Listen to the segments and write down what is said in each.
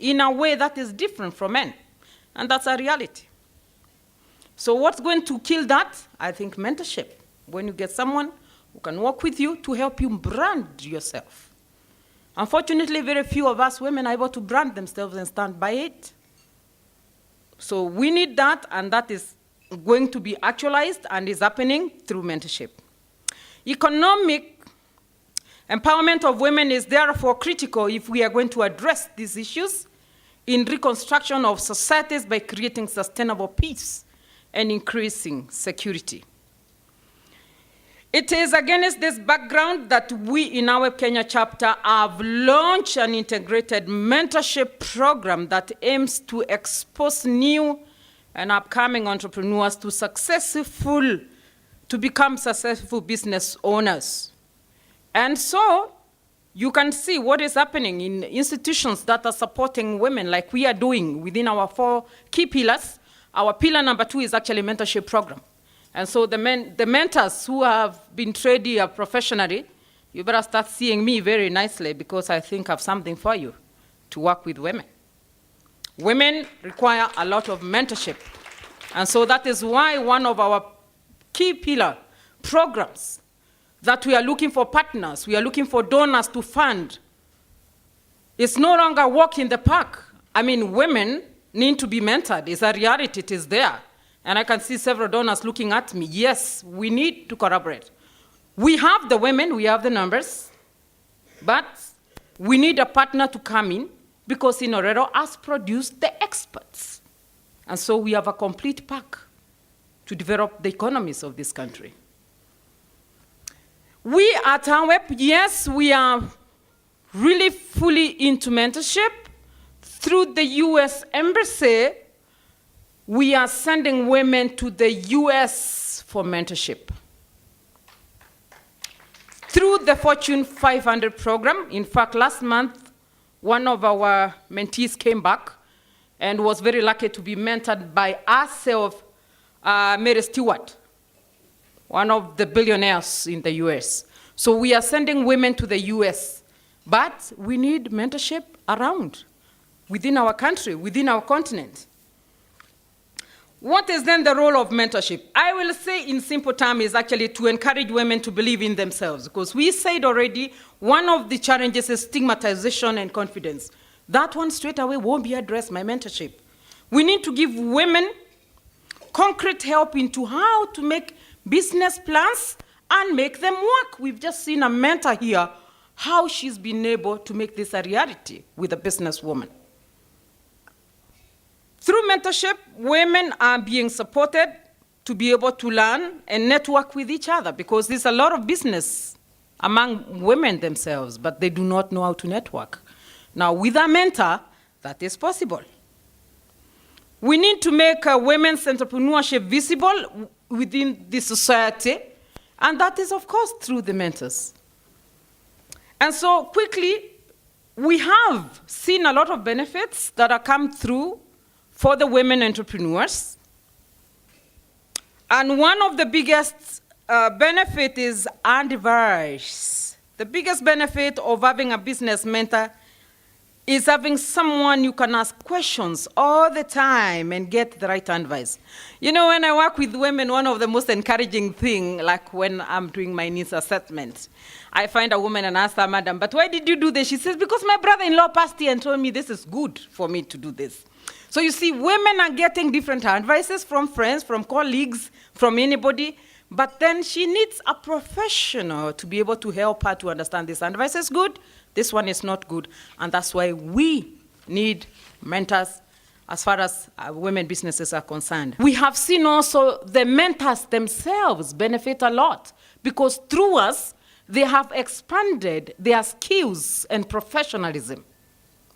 in a way that is different from men. And that's a reality. So what's going to kill that? I think mentorship. When you get someone who can work with you to help you brand yourself. Unfortunately, very few of us women are able to brand themselves and stand by it. So we need that, and that is going to be actualized and is happening through mentorship. Economic empowerment of women is therefore critical if we are going to address these issues in reconstruction of societies by creating sustainable peace and increasing security. It is against this background that we in our Kenya chapter have launched an integrated mentorship program that aims to expose new and upcoming entrepreneurs to become successful business owners. And so you can see what is happening in institutions that are supporting women like we are doing within our 4 key pillars. Our pillar number 2 is actually mentorship program. And so the mentors who have been trained here professionally, you better start seeing me very nicely because I think I have something for you to work with women. Women require a lot of mentorship. And so that is why one of our key pillar programs that we are looking for partners, we are looking for donors to fund. It's no longer walk in the park. I mean, women need to be mentored. It's a reality, it is there. And I can see several donors looking at me. Yes, we need to collaborate. We have the women, we have the numbers, but we need a partner to come in because Inoorero has produced the experts. And so we have a complete pack to develop the economies of this country. We at ANWEP, yes, we are really fully into mentorship. Through the US Embassy, we are sending women to the US for mentorship. Through the Fortune 500 program, in fact, last month, one of our mentees came back and was very lucky to be mentored by herself, Mary Stewart, one of the billionaires in the US. So we are sending women to the US, but we need mentorship around, within our country, within our continent. What is then the role of mentorship? I will say in simple terms is actually to encourage women to believe in themselves, because we said already one of the challenges is stigmatization and confidence. That one straight away won't be addressed by mentorship. We need to give women concrete help into how to make business plans and make them work. We've just seen a mentor here, how she's been able to make this a reality with a businesswoman. Through mentorship, women are being supported to be able to learn and network with each other, because there's a lot of business among women themselves, but they do not know how to network. Now, with a mentor, that is possible. We need to make women's entrepreneurship visible within the society, and that is, of course, through the mentors. And so, quickly, we have seen a lot of benefits that have come through for the women entrepreneurs. And one of the biggest benefit is advice. The biggest benefit of having a business mentor is having someone you can ask questions all the time and get the right advice. You know, when I work with women, one of the most encouraging things, like when I'm doing my needs assessment, I find a woman and ask her, "Madam, but why did you do this?" She says, "Because my brother-in-law passed here and told me this is good for me to do this." So you see, women are getting different advices from friends, from colleagues, from anybody, but then she needs a professional to be able to help her to understand this advice is good, this one is not good, and that's why we need mentors as far as women businesses are concerned. We have seen also the mentors themselves benefit a lot, because through us, they have expanded their skills and professionalism.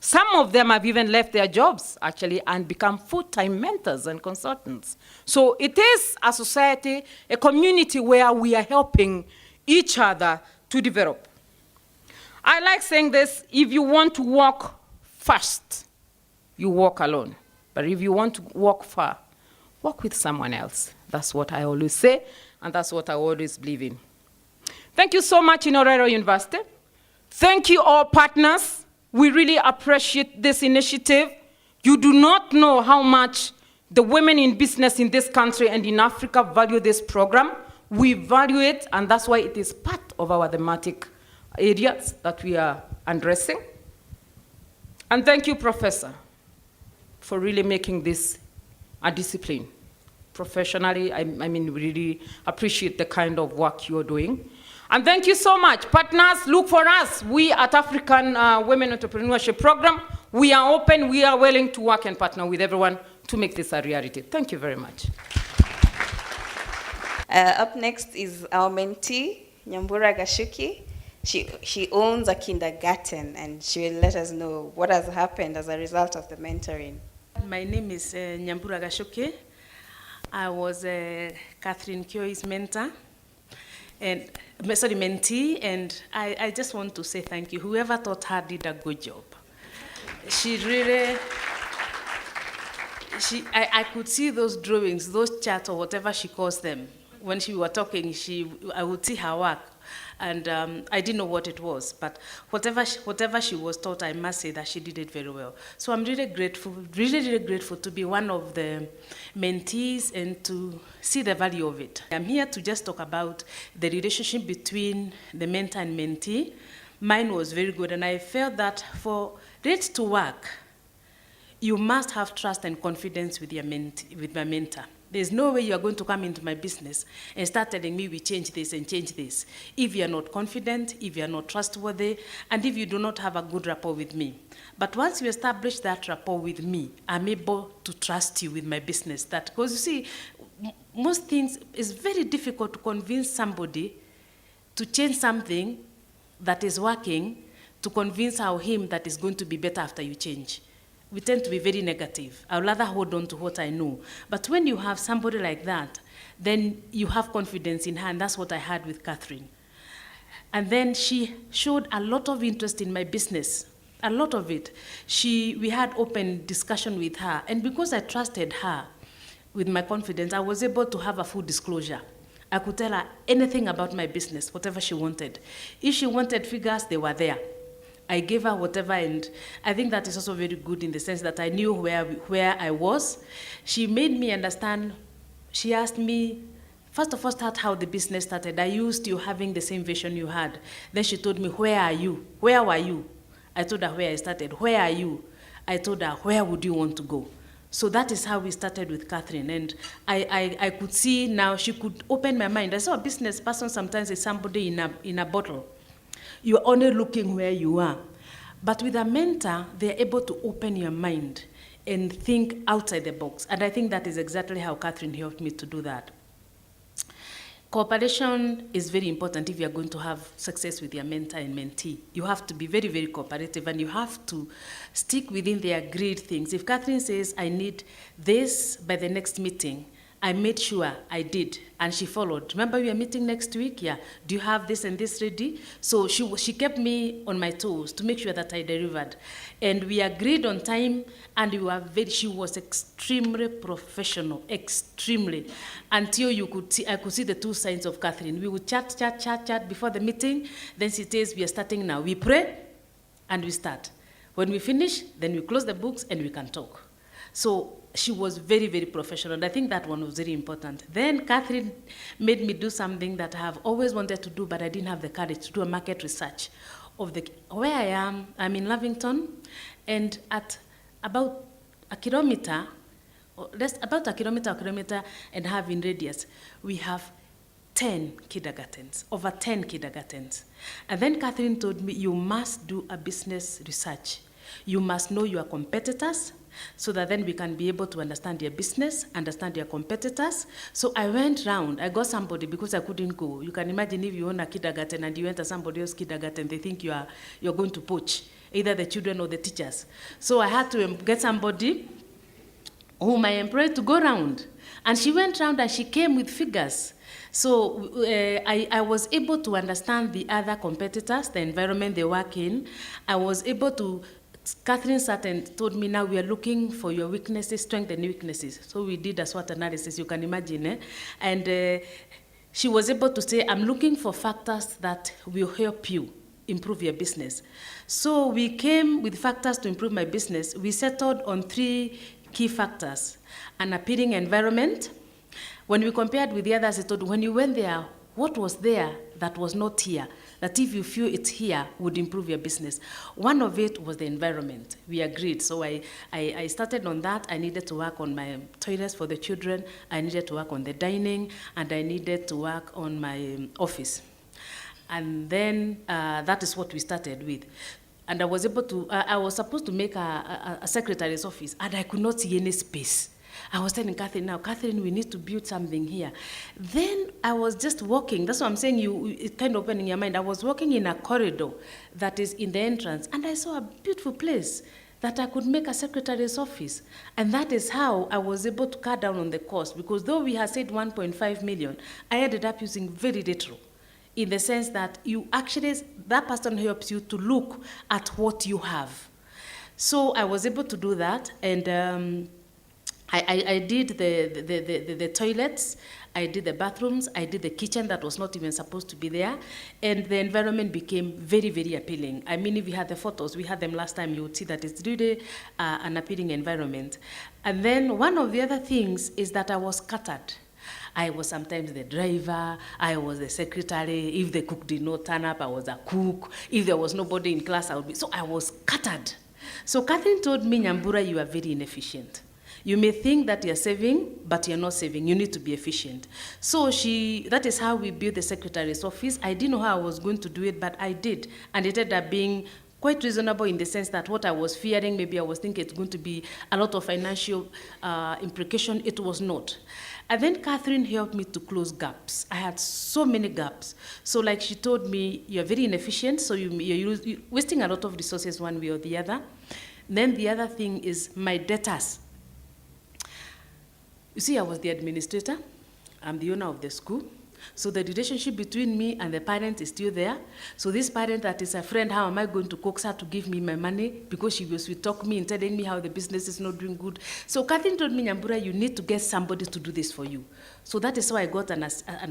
Some of them have even left their jobs, actually, and become full-time mentors and consultants. So it is a society, a community where we are helping each other to develop. I like saying this: if you want to walk fast, you walk alone. But if you want to walk far, walk with someone else. That's what I always say, and that's what I always believe in. Thank you so much, Inoorero University. Thank you, all partners We really appreciate this initiative. You do not know how much the women in business in this country and in Africa value this program. We value it, and that's why it is part of our thematic areas that we are addressing. And thank you, Professor, for really making this a discipline. Professionally, I mean, we really appreciate the kind of work you're doing. And thank you so much. Partners, look for us. We at African Women Entrepreneurship Program, we are open, we are willing to work and partner with everyone to make this a reality. Thank you very much. Up next is our mentee, Nyambura Gashuki. She owns a kindergarten, and she will let us know what has happened as a result of the mentoring. My name is Nyambura Gashuki. I was Catherine Kioi's mentor, and mentee, and I just want to say thank you. Whoever taught her did a good job. She really, I could see those drawings, those charts, or whatever she calls them. When she was talking, I would see her work, and I didn't know what it was. But whatever she was taught, I must say that she did it very well. So I'm really grateful, really grateful to be one of the mentees and to see the value of it. I'm here to just talk about the relationship between the mentor and mentee. Mine was very good, and I felt that for it to work, you must have trust and confidence with my mentor. There's no way you're going to come into my business and start telling me we change this and change this if you're not confident, if you're not trustworthy, and if you do not have a good rapport with me. But once you establish that rapport with me, I'm able to trust you with my business. Because you see, most things, it's very difficult to convince somebody to change something that is working, to convince him that it's going to be better after you change. We tend to be very negative. I would rather hold on to what I know. But when you have somebody like that, then you have confidence in her, and that's what I had with Catherine. And then she showed a lot of interest in my business, a lot of it. We had open discussion with her, and because I trusted her with my confidence, I was able to have a full disclosure. I could tell her anything about my business, whatever she wanted. If she wanted figures, they were there. I gave her whatever, and I think that is also very good in the sense that I knew where I was. She made me understand. She asked me, first of all, start how the business started. I used you having the same vision you had. Then she told me, where are you? Where were you? I told her where I started. Where are you? I told her, where would you want to go? So that is how we started with Catherine. And I could see now she could open my mind. I saw a business person sometimes is somebody in a bottle. You're only looking where you are. But with a mentor, they're able to open your mind and think outside the box. And I think that is exactly how Catherine helped me to do that. Cooperation is very important if you're going to have success with your mentor and mentee. You have to be very, very cooperative, and you have to stick within the agreed things. If Catherine says, I need this by the next meeting, I made sure I did, and she followed. Remember, we are meeting next week? Yeah. Do you have this and this ready? So she kept me on my toes to make sure that I delivered. And we agreed on time, and she was extremely professional, extremely. Until I could see the two sides of Catherine. We would chat before the meeting. Then she says, we are starting now. We pray, and we start. When we finish, then we close the books, and we can talk. So she was very, very professional, and I think that one was very important. Then Catherine made me do something that I have always wanted to do, but I didn't have the courage to do a market research of where I am. I'm in Lavington, and at about a kilometer and a half in radius, we have 10 kindergartens, over 10 kindergartens. And then Catherine told me, you must do a business research. You must know your competitors, so that then we can be able to understand your business, understand your competitors. So I went round, I got somebody because I couldn't go. You can imagine if you own a kindergarten and you enter somebody else's kindergarten, they think you're going to poach, either the children or the teachers. So I had to get somebody whom I employed to go round. And she went round and she came with figures. So I was able to understand the other competitors, the environment they work in. I was able to Catherine sat and told me, now we are looking for your weaknesses, strengths and weaknesses. So we did a SWOT analysis, you can imagine. And she was able to say, I'm looking for factors that will help you improve your business. So we came with factors to improve my business. We settled on 3 key factors: an appealing environment. When we compared with the others, I thought, when you went there, what was there that was not here, that if you feel it's here, would improve your business? One of it was the environment. We agreed. So I started on that. I needed to work on my toilets for the children. I needed to work on the dining, and I needed to work on my office. And then that is what we started with. And I was able to, I was supposed to make a secretary's office, and I could not see any space. I was telling Catherine, now, Catherine, we need to build something here. Then I was just walking. That's what I'm saying, it's kind of opening your mind. I was walking in a corridor that is in the entrance, and I saw a beautiful place that I could make a secretary's office. And that is how I was able to cut down on the cost, because though we had said 1.5 million, I ended up using very little, in the sense that you actually, that person helps you to look at what you have. So I was able to do that, and I did the toilets, I did the bathrooms, I did the kitchen that was not even supposed to be there, and the environment became very, very appealing. I mean, if you had the photos, we had them last time, you would see that it's really an appealing environment. And then one of the other things is that I was scattered. I was sometimes the driver, I was the secretary. If the cook did not turn up, I was a cook. If there was nobody in class, I would be. So I was scattered. So Catherine told me, Nyambura, you are very inefficient. You may think that you're saving, but you're not saving. You need to be efficient. So that is how we built the secretary's office. I didn't know how I was going to do it, but I did. And it ended up being quite reasonable, in the sense that what I was fearing, maybe I was thinking it's going to be a lot of financial implication. It was not. And then Catherine helped me to close gaps. I had so many gaps. So like she told me, you're very inefficient, so you're wasting a lot of resources one way or the other. Then the other thing is my debtors. You see, I was the administrator. I'm the owner of the school. So the relationship between me and the parent is still there. So this parent that is a friend, how am I going to coax her to give me my money? Because she was talk me and telling me how the business is not doing good. So Catherine told me, Nyambura, you need to get somebody to do this for you. So that is why I got an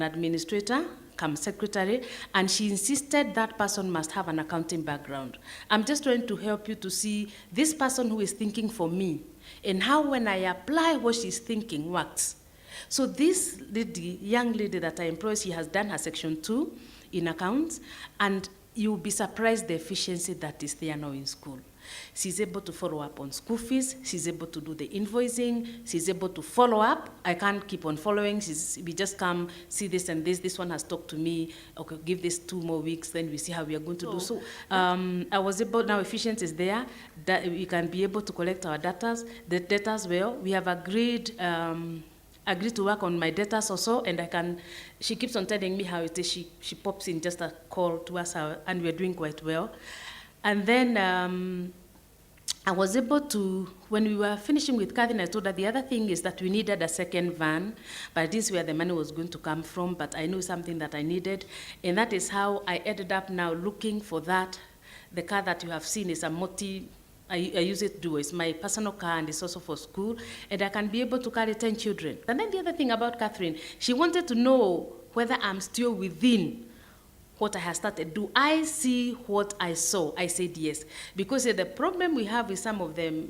administrator, come secretary, and she insisted that person must have an accounting background. I'm just trying to help you to see this person who is thinking for me, and how when I apply what she's thinking works. So this lady, young lady that I employ, she has done her section 2 in accounts, and you'll be surprised the efficiency that is there now in school. She's able to follow up on school fees. She's able to do the invoicing. She's able to follow up. I can't keep on following. We just come, see this and this. This one has talked to me. Okay, give this 2 more weeks, then we see how we are going to do. So I was able, now efficiency is there, that we can be able to collect our data. The data well, we have agreed to work on my data also, and she keeps on telling me how it is. She pops in just a call to us, and we're doing quite well. And then I was able to, when we were finishing with Catherine, I told her the other thing is that we needed a second van, but this is where the money was going to come from, but I knew something that I needed, and that is how I ended up now looking for that. The car that you have seen is a I use it to do. It's my personal car, and it's also for school, and I can be able to carry 10 children. And then the other thing about Catherine, she wanted to know whether I'm still within what I have started. Do I see what I saw? I said yes. Because the problem we have with some of them,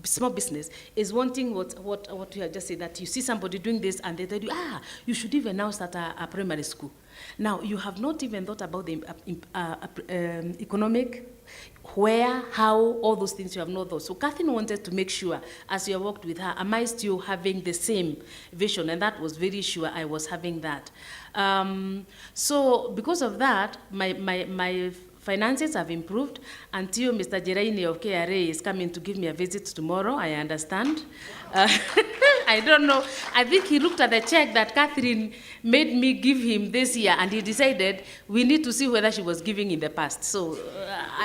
small business, is wanting what you have just said, that you see somebody doing this and they tell you, you should even now start a primary school. Now, you have not even thought about the economic, where, how, all those things you have not thought. So Catherine wanted to make sure, as you worked with her, am I still having the same vision? And that was very sure I was having that. So because of that, my finances have improved until Mr. Jeraini of KRA is coming to give me a visit tomorrow, I understand. I don't know. I think he looked at the check that Catherine made me give him this year, and he decided we need to see whether she was giving in the past. So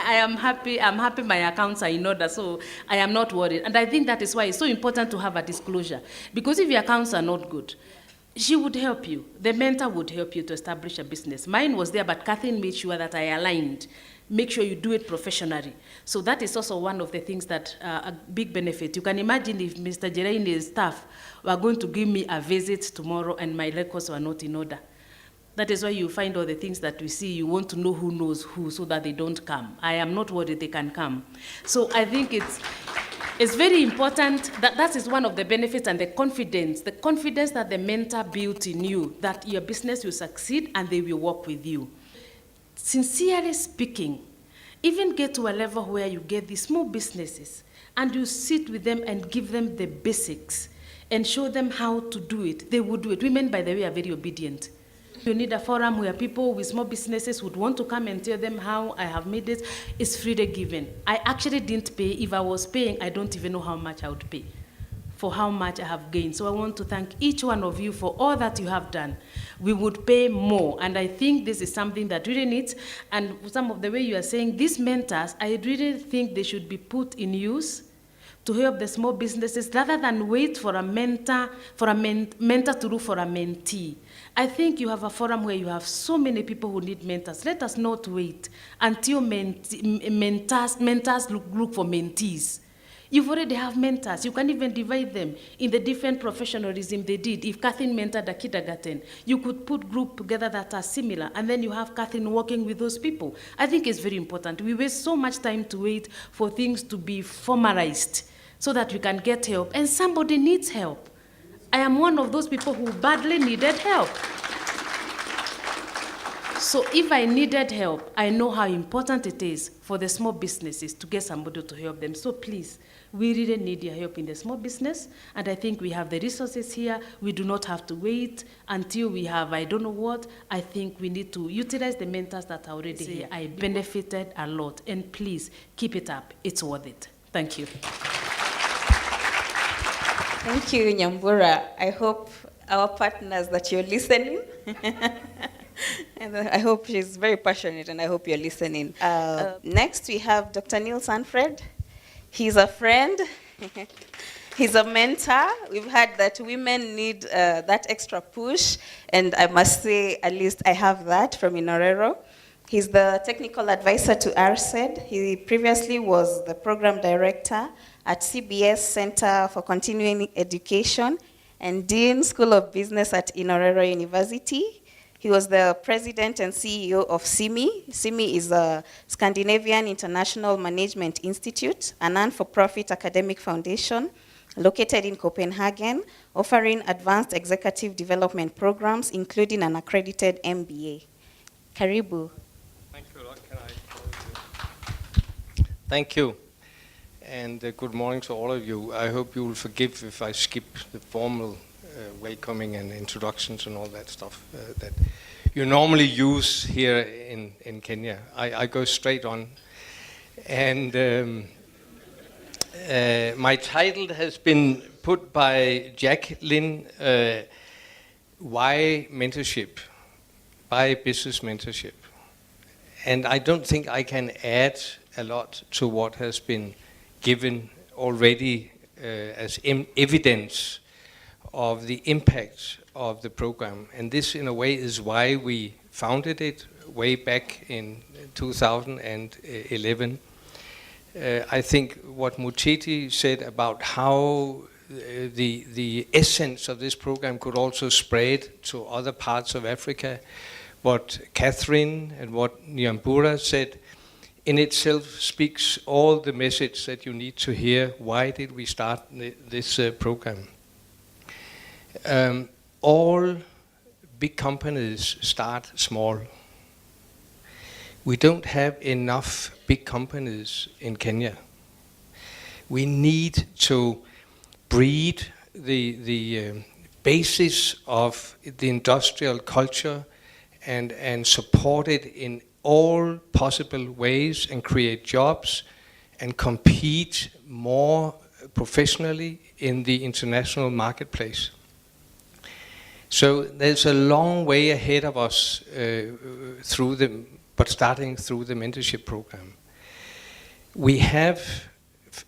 I am happy. I'm happy my accounts are in order, so I am not worried. And I think that is why it's so important to have a disclosure. Because if your accounts are not good, she would help you. The mentor would help you to establish a business. Mine was there, but Catherine made sure that I aligned. Make sure you do it professionally. So that is also one of the things that a big benefit. You can imagine if Mr. Jeraini's staff were going to give me a visit tomorrow and my records were not in order. That is why you find all the things that we see. You want to know who knows who so that they don't come. I am not worried they can come. So I think it's very important that is one of the benefits, and the confidence that the mentor built in you, that your business will succeed and they will work with you. Sincerely speaking, even get to a level where you get these small businesses and you sit with them and give them the basics and show them how to do it. They would do it. Women, by the way, are very obedient. You need a forum where people with small businesses would want to come and tell them how I have made it. It's freely given. I actually didn't pay. If I was paying, I don't even know how much I would pay for how much I have gained. So I want to thank each one of you for all that you have done. We would pay more, and I think this is something that really needs, and some of the way you are saying, these mentors, I really think they should be put in use to help the small businesses rather than wait for a mentor, mentor to look for a mentee. I think you have a forum where you have so many people who need mentors. Let us not wait until mentors look for mentees. You already have mentors. You can even divide them in the different professionalism they did. If Catherine mentored a kindergarten, you could put groups together that are similar, and then you have Catherine working with those people. I think it's very important. We waste so much time to wait for things to be formalized so that we can get help, and somebody needs help. I am one of those people who badly needed help. So if I needed help, I know how important it is for the small businesses to get somebody to help them. So please, we really need your help in the small business, and I think we have the resources here. We do not have to wait until we have I don't know what. I think we need to utilize the mentors that are already here. I benefited a lot, and please keep it up. It's worth it. Thank you. Thank you, Nyambura. I hope our partners that you're listening. And I hope she's very passionate, and I hope you're listening. Next, we have Dr. Neil Sanfred. He's a friend. He's a mentor. We've heard that women need that extra push, and I must say, at least I have that from Inoorero. He's the technical advisor to RCED. He previously was the program director at CBS Centre for Continuing Education and Dean School of Business at Inoorero University. He was the president and CEO of CIMI. CIMI is a Scandinavian International Management Institute, a non-for-profit academic foundation located in Copenhagen, offering advanced executive development programs, including an accredited MBA. Karibu. Thank you a lot. Can I? Thank you. And good morning to all of you. I hope you will forgive if I skip the formal welcoming and introductions and all that stuff that you normally use here in Kenya. I go straight on. And my title has been put by Jacqueline, Why Mentorship? By Business Mentorship. And I don't think I can add a lot to what has been given already as evidence of the impact of the program. And this, in a way, is why we founded it way back in 2011. I think what Metee said about how the essence of this program could also spread to other parts of Africa, what Catherine and what Nyambura said, in itself speaks all the message that you need to hear. Why did we start this program? All big companies start small. We don't have enough big companies in Kenya. We need to breed the basis of the industrial culture and support it in all possible ways and create jobs and compete more professionally in the international marketplace. So there's a long way ahead of us starting through the mentorship program. We have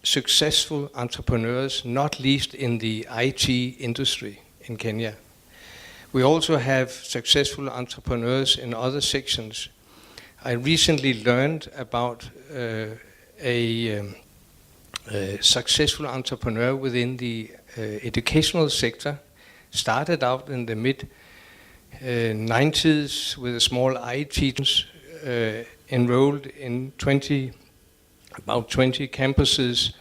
successful entrepreneurs, not least in the IT industry in Kenya. We also have successful entrepreneurs in other sections. I recently learned about a successful entrepreneur within the educational sector, started out in the 90s with a small IT enrolled in about 20 campuses.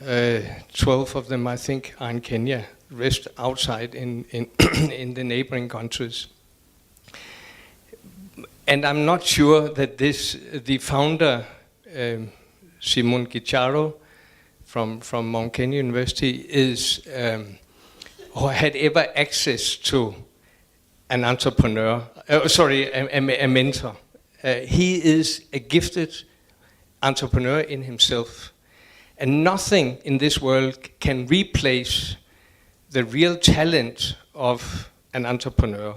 12 of them, I think, are in Kenya, the rest outside in the neighboring countries. And I'm not sure that the founder, Simon Gicharo from Mount Kenya University, or had ever access to an entrepreneur, a mentor. He is a gifted entrepreneur in himself. And nothing in this world can replace the real talent of an entrepreneur.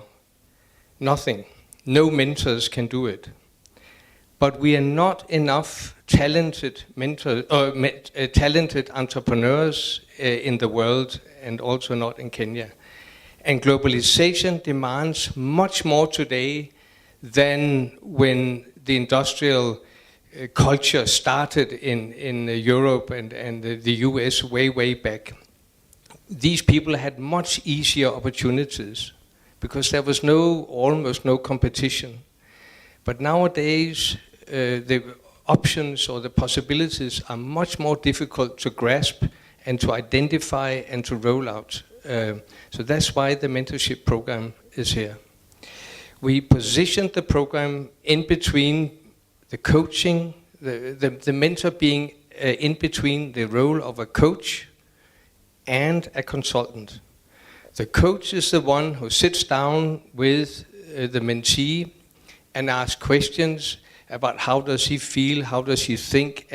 Nothing. No mentors can do it. But we are not enough talented talented entrepreneurs in the world, and also not in Kenya. And globalization demands much more today than when the industrial culture started in Europe and the US way back. These people had much easier opportunities because there was almost no competition. But nowadays, the options or the possibilities are much more difficult to grasp and to identify and to roll out. So that's why the mentorship program is here. We positioned the program in between the coaching, the mentor being in between the role of a coach and a consultant. The coach is the one who sits down with the mentee and asks questions about how does he feel, how does he think,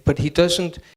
but he doesn't